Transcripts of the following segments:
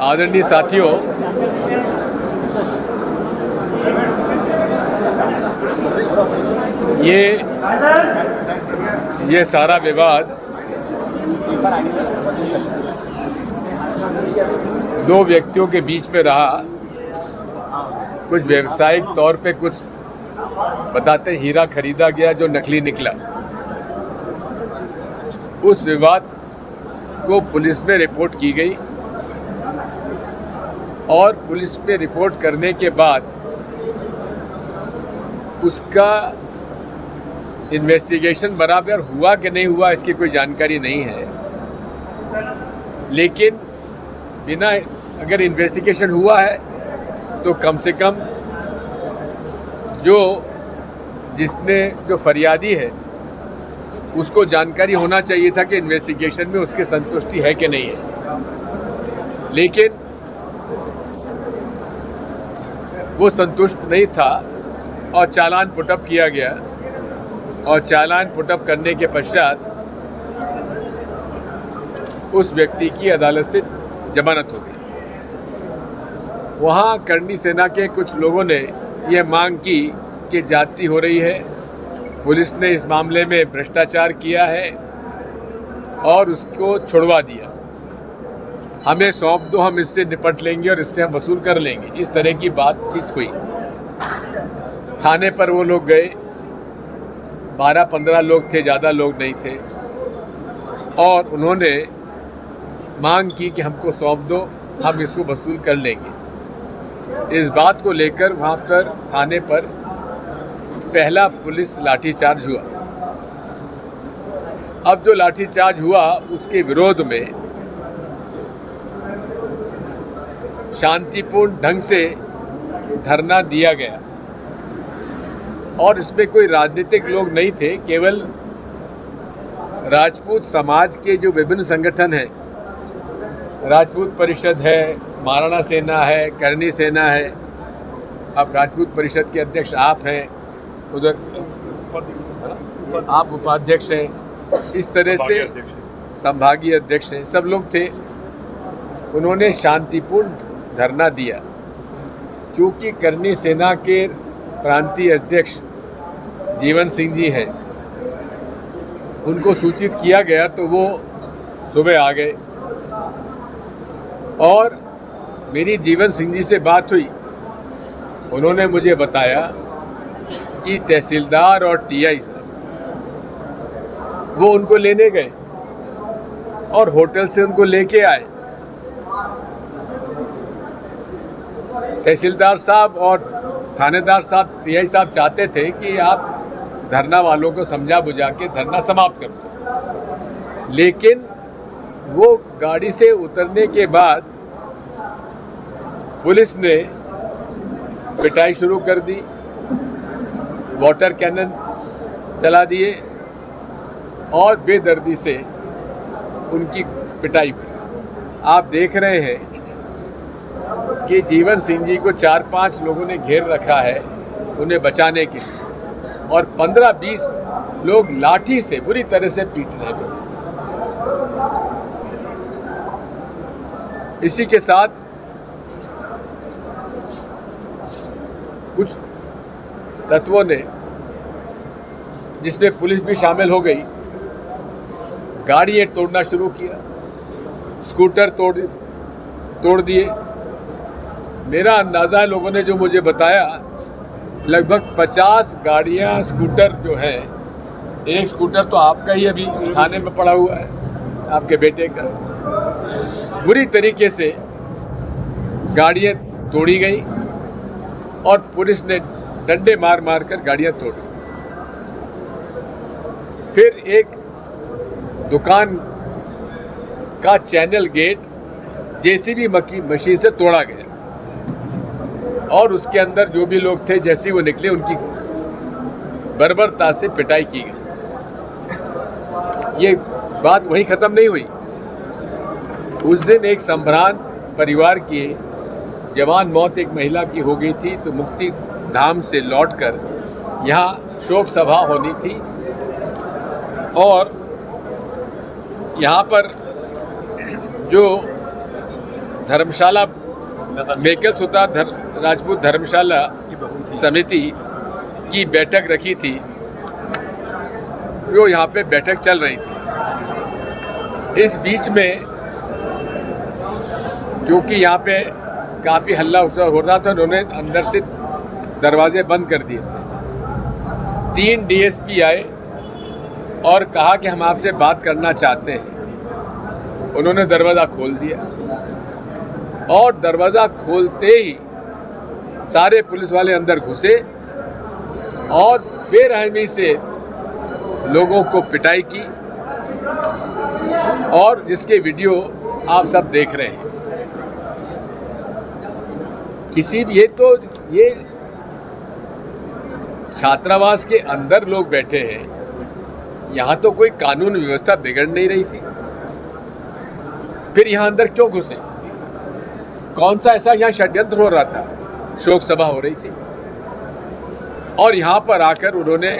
आदरणीय साथियों, ये सारा विवाद दो व्यक्तियों के बीच में रहा। कुछ व्यावसायिक तौर पे कुछ बताते हीरा खरीदा गया जो नकली निकला। उस विवाद को पुलिस में रिपोर्ट की गई और पुलिस में रिपोर्ट करने के बाद उसका इन्वेस्टिगेशन बराबर हुआ कि नहीं हुआ इसकी कोई जानकारी नहीं है, लेकिन बिना अगर इन्वेस्टिगेशन हुआ है तो कम से कम जो फरियादी है उसको जानकारी होना चाहिए था कि इन्वेस्टिगेशन में उसकी संतुष्टि है कि नहीं है, लेकिन वो संतुष्ट नहीं था और चालान पुटअप किया गया और चालान पुटअप करने के पश्चात उस व्यक्ति की अदालत से जमानत हो गई। वहाँ करनी सेना के कुछ लोगों ने यह मांग की कि जाति हो रही है, पुलिस ने इस मामले में भ्रष्टाचार किया है और उसको छुड़वा दिया, हमें सौंप दो, हम इससे निपट लेंगे और इससे हम वसूल कर लेंगे। इस तरह की बातचीत हुई। थाने पर वो लोग गए, 12-15 लोग थे, ज़्यादा लोग नहीं थे, और उन्होंने मांग की कि हमको सौंप दो, हम इसको वसूल कर लेंगे। इस बात को लेकर वहाँ पर थाने पर पहला पुलिस लाठीचार्ज हुआ। अब जो लाठीचार्ज हुआ उसके विरोध में शांतिपूर्ण ढंग से धरना दिया गया और इसमें कोई राजनीतिक लोग नहीं थे, केवल राजपूत समाज के जो विभिन्न संगठन हैं, राजपूत परिषद है, महाराणा सेना है, करनी सेना है, अब राजपूत परिषद के अध्यक्ष आप हैं, उधर आप उपाध्यक्ष हैं, इस तरह से संभागीय अध्यक्ष हैं, सब लोग थे। उन्होंने शांतिपूर्ण धरना दिया। चूँकि करनी सेना के प्रांतीय अध्यक्ष जीवन सिंह जी हैं, उनको सूचित किया गया तो वो सुबह आ गए और मेरी जीवन सिंह जी से बात हुई। उन्होंने मुझे बताया कि तहसीलदार और टीआई वो उनको लेने गए और होटल से उनको लेके आए। तहसीलदार साहब और थानेदार साहब, टीआई साहब चाहते थे कि आप धरना वालों को समझा बुझा के धरना समाप्त कर दो, लेकिन वो गाड़ी से उतरने के बाद पुलिस ने पिटाई शुरू कर दी, वाटर कैनन चला दिए और बेदर्दी से उनकी पिटाई हुई। आप देख रहे हैं कि जीवन सिंह जी को 4-5 लोगों ने घेर रखा है उन्हें बचाने के लिए, और 15-20 लोग लाठी से बुरी तरह से पीट रहे हैं। इसी के साथ कुछ तत्वों ने, जिसमें पुलिस भी शामिल हो गई, गाड़ियाँ तोड़ना शुरू किया, स्कूटर तोड़ दिए। मेरा अंदाज़ा है, लोगों ने जो मुझे बताया, लगभग 50 गाड़ियाँ, स्कूटर जो है, एक स्कूटर तो आपका ही अभी थाने में पड़ा हुआ है, आपके बेटे का, बुरी तरीके से गाड़ियाँ तोड़ी गई और पुलिस ने डंडे मार मार कर गाड़ियाँ तोड़ी। फिर एक दुकान का चैनल गेट जेसीबी मशीन से तोड़ा गया और उसके अंदर जो भी लोग थे, जैसे ही वो निकले, उनकी बर्बरता से पिटाई की गई। ये बात वहीं ख़त्म नहीं हुई। उस दिन एक संभ्रांत परिवार की जवान मौत एक महिला की हो गई थी, तो मुक्ति धाम से लौटकर यहाँ शोक सभा होनी थी और यहाँ पर जो धर्मशाला मेकल सुता राजपूत धर्मशाला समिति की बैठक रखी थी, वो यहाँ पे बैठक चल रही थी। इस बीच में क्योंकि यहाँ पे काफ़ी हल्ला हो रहा था, उन्होंने अंदर से दरवाजे बंद कर दिए थे। 3 डीएसपी आए और कहा कि हम आपसे बात करना चाहते हैं। उन्होंने दरवाज़ा खोल दिया और दरवाज़ा खोलते ही सारे पुलिस वाले अंदर घुसे और बेरहमी से लोगों को पिटाई की, और जिसके वीडियो आप सब देख रहे हैं। ये छात्रावास के अंदर लोग बैठे हैं, यहाँ तो कोई कानून व्यवस्था बिगड़ नहीं रही थी, फिर यहाँ अंदर क्यों घुसे? कौन सा ऐसा यहाँ षड्यंत्र हो रहा था? शोक सभा हो रही थी और यहाँ पर आकर उन्होंने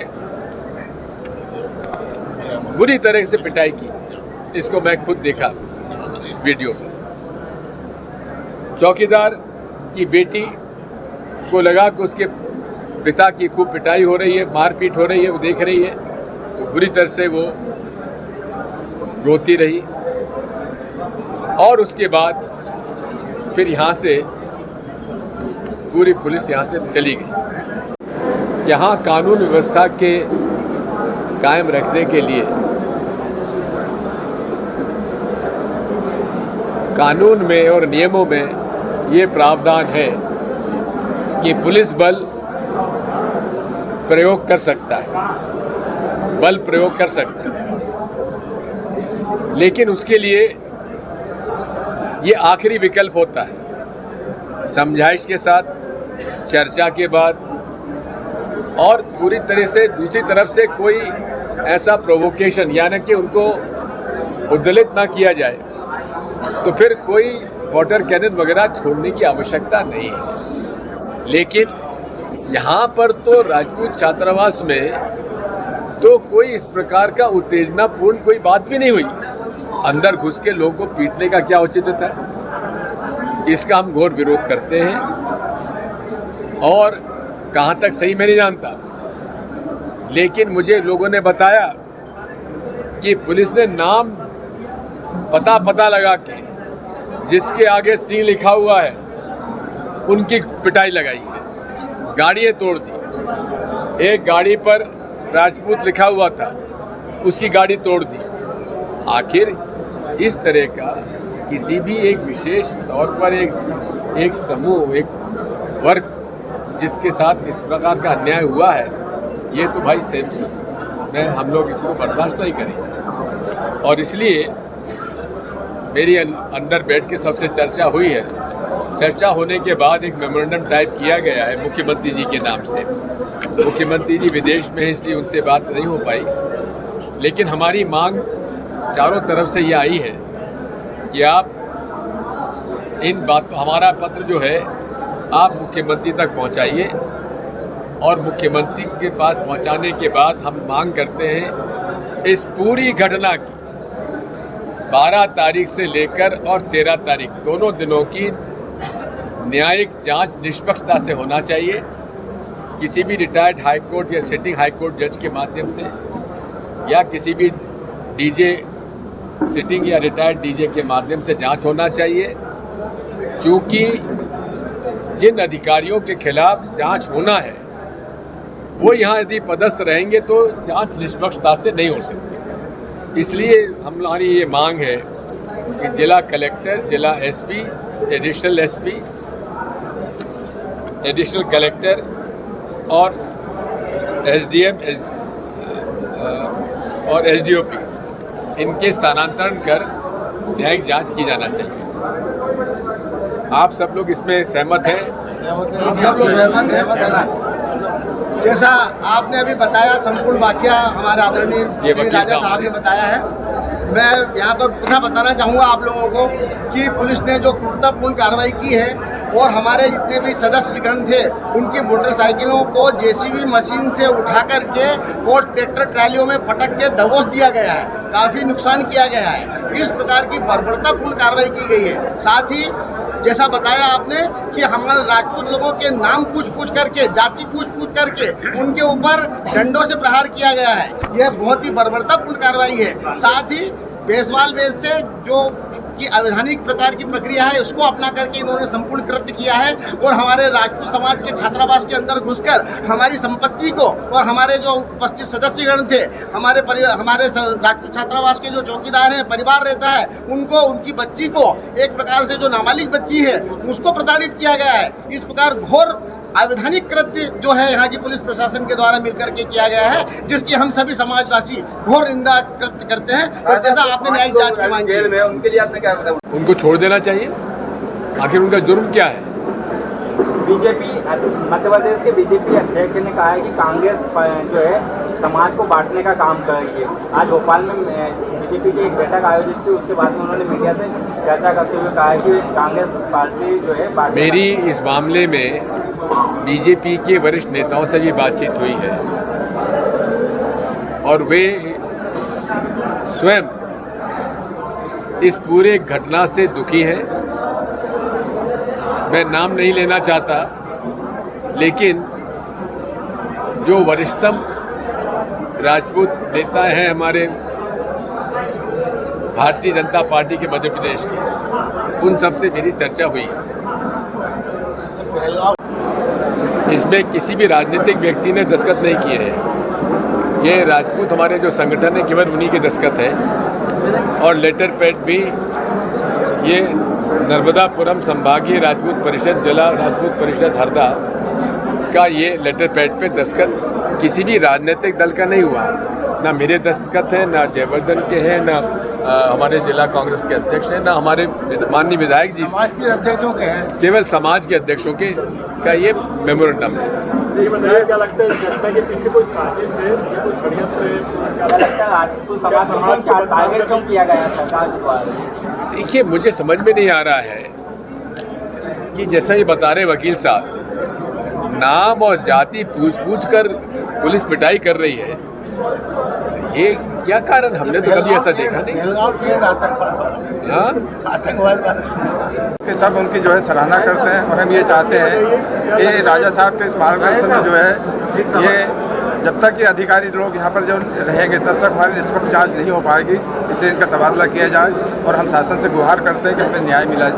बुरी तरह से पिटाई की। इसको मैं खुद देखा वीडियो पर। चौकीदार की बेटी को लगा कि उसके पिता की खूब पिटाई हो रही है, मारपीट हो रही है, वो देख रही है, तो बुरी तरह से वो रोती रही। और उसके बाद फिर यहाँ से पूरी पुलिस यहाँ से चली गई। यहाँ कानून व्यवस्था के कायम रखने के लिए कानून में और नियमों में ये प्रावधान है कि पुलिस बल प्रयोग कर सकता है, बल प्रयोग कर सकता है, लेकिन उसके लिए ये आखिरी विकल्प होता है। समझाइश के साथ, चर्चा के बाद, और पूरी तरह से दूसरी तरफ से कोई ऐसा प्रोवोकेशन यानी कि उनको उद्दलित ना किया जाए, तो फिर कोई वाटर कैनन वगैरह छोड़ने की आवश्यकता नहीं है। लेकिन यहाँ पर तो राजपूत छात्रावास में तो कोई इस प्रकार का उत्तेजनापूर्ण कोई बात भी नहीं हुई। अंदर घुस के लोगों को पीटने का क्या औचित्य था? इसका हम घोर विरोध करते हैं और कहाँ तक सही मैं नहीं जानता, लेकिन मुझे लोगों ने बताया कि पुलिस ने नाम पता लगा के जिसके आगे सी लिखा हुआ है उनकी पिटाई लगाई है, गाड़ियाँ तोड़ दी। एक गाड़ी पर राजपूत लिखा हुआ था, उसकी गाड़ी तोड़ दी। आखिर इस तरह का किसी भी एक विशेष तौर पर एक समूह, एक वर्ग जिसके साथ इस प्रकार का अन्याय हुआ है, ये तो भाई हम लोग इसको बर्दाश्त नहीं करेंगे। और इसलिए मेरी अंदर बैठ के सबसे चर्चा हुई है। चर्चा होने के बाद एक मेमोरेंडम टाइप किया गया है मुख्यमंत्री जी के नाम से। मुख्यमंत्री जी विदेश में हैं, इसलिए उनसे बात नहीं हो पाई, लेकिन हमारी मांग चारों तरफ से ये आई है कि आप इन बातों, हमारा पत्र जो है आप मुख्यमंत्री तक पहुंचाइए, और मुख्यमंत्री के पास पहुंचाने के बाद हम मांग करते हैं इस पूरी घटना की 12 तारीख से लेकर और 13 तारीख दोनों दिनों की न्यायिक जांच निष्पक्षता से होना चाहिए। किसी भी रिटायर्ड हाई कोर्ट या सिटिंग हाई कोर्ट जज के माध्यम से, या किसी भी डीजे सिटिंग या रिटायर्ड डीजे के माध्यम से जांच होना चाहिए। चूँकि जिन अधिकारियों के खिलाफ जांच होना है वो यहाँ यदि पदस्थ रहेंगे तो जांच निष्पक्षता से नहीं हो सकती। इसलिए हमारी ये मांग है कि जिला कलेक्टर, जिला एसपी, एडिशनल कलेक्टर और एसडीएम और एसडीओपी इनके स्थानांतरण कर न्यायिक जांच की जाना चाहिए। आप सब लोग इसमें सहमत हैं? सब लोग सहमत है ना? जैसा आपने अभी बताया, संपूर्ण वाकया हमारे आदरणीय राजा साहब ने बताया है। मैं यहाँ पर पुनः बताना चाहूँगा आप लोगों को कि पुलिस ने जो क्रूरतापूर्ण कार्रवाई की है और हमारे जितने भी सदस्यगण थे उनकी मोटरसाइकिलों को जेसीबी मशीन से उठा करके और ट्रैक्टर ट्रालियों में पटक के दबोच दिया गया है, काफ़ी नुकसान किया गया है। इस प्रकार की बर्बरतापूर्ण कार्रवाई की गई है। साथ ही जैसा बताया आपने कि हमारे राजपूत लोगों के नाम पूछ करके, जाति पूछ करके उनके ऊपर डंडों से प्रहार किया गया है। यह बहुत ही बर्बरतापूर्ण कार्रवाई है। साथ ही बेसवाल वेद से जो कि अवैधानिक प्रकार की प्रक्रिया है उसको अपना करके इन्होंने संपूर्ण कृत्य किया है और हमारे राजपूत समाज के छात्रावास के अंदर घुसकर हमारी संपत्ति को और हमारे जो उपस्थित सदस्यगण थे, हमारे राजपूत छात्रावास के जो चौकीदार हैं, परिवार रहता है, उनको, उनकी बच्ची को, एक प्रकार से जो नाबालिग बच्ची है उसको प्रताड़ित किया गया है। इस प्रकार घोर अवैधानिक कृत्य जो है यहाँ की पुलिस प्रशासन के द्वारा मिलकर के किया गया है, जिसकी हम सभी समाजवासी घोर निंदा कृत्य करते हैं। और जैसा आपने न्यायिक जांच की मांग की, उनके लिए आपने क्या बताया? उनको छोड़ देना चाहिए। आखिर उनका जुर्म क्या है? बीजेपी मध्य प्रदेश के बीजेपी अध्यक्ष ने कहा है कि कांग्रेस जो है समाज को बांटने का काम कर रही है। आज भोपाल में बीजेपी की एक बैठक आयोजित थी, उसके बाद में उन्होंने मीडिया से चर्चा करते हुए कहा है कि कांग्रेस पार्टी जो है मेरी इस मामले में बीजेपी के वरिष्ठ नेताओं से भी बातचीत हुई है और वे स्वयं इस पूरे घटना से दुखी हैं। मैं नाम नहीं लेना चाहता, लेकिन जो वरिष्ठतम राजपूत नेता हैं हमारे भारतीय जनता पार्टी के मध्य प्रदेश के, उन सब से मेरी चर्चा हुई। इसमें किसी भी राजनीतिक व्यक्ति ने दस्तखत नहीं किए हैं। ये राजपूत हमारे जो संगठन है केवल उन्हीं के दस्तखत है और लेटर पैड भी ये नर्मदापुरम संभागीय राजपूत परिषद, जिला राजपूत परिषद हरदा का ये लेटर पैड पे दस्तखत किसी भी राजनीतिक दल का नहीं हुआ। ना मेरे दस्तखत है, ना जयवर्धन के हैं, ना हमारे जिला कांग्रेस के अध्यक्ष हैं, ना हमारे माननीय विधायक जी समाज के अध्यक्षों के हैं। केवल समाज के अध्यक्षों के का ये मेमोरेंडम है। ये बताइए, क्या लगता है इस घटना के पीछे कोई साजिश है, कोई षड्यंत्र है? क्या लगता है राजपूत समाज को टारगेट क्यों किया गया सरकार द्वारा? देखिए, मुझे समझ में नहीं आ रहा है कि जैसा ये बता रहे वकील साहब, नाम और जाति पूछ कर पुलिस पिटाई कर रही है, तो ये क्या कारण? हमने तो कभी ऐसा देखा नहीं। आतंकवाद के सब उनकी जो है सराहना करते हैं और हम ये चाहते हैं कि राजा साहब के मार्गदर्शन में जो है ये जब तक ये अधिकारी लोग यहाँ पर जो रहेंगे तब तक हमारी निष्पक्ष जांच नहीं हो पाएगी, इसलिए इनका तबादला किया जाए और हम शासन से गुहार करते हैं कि हमें न्याय मिले।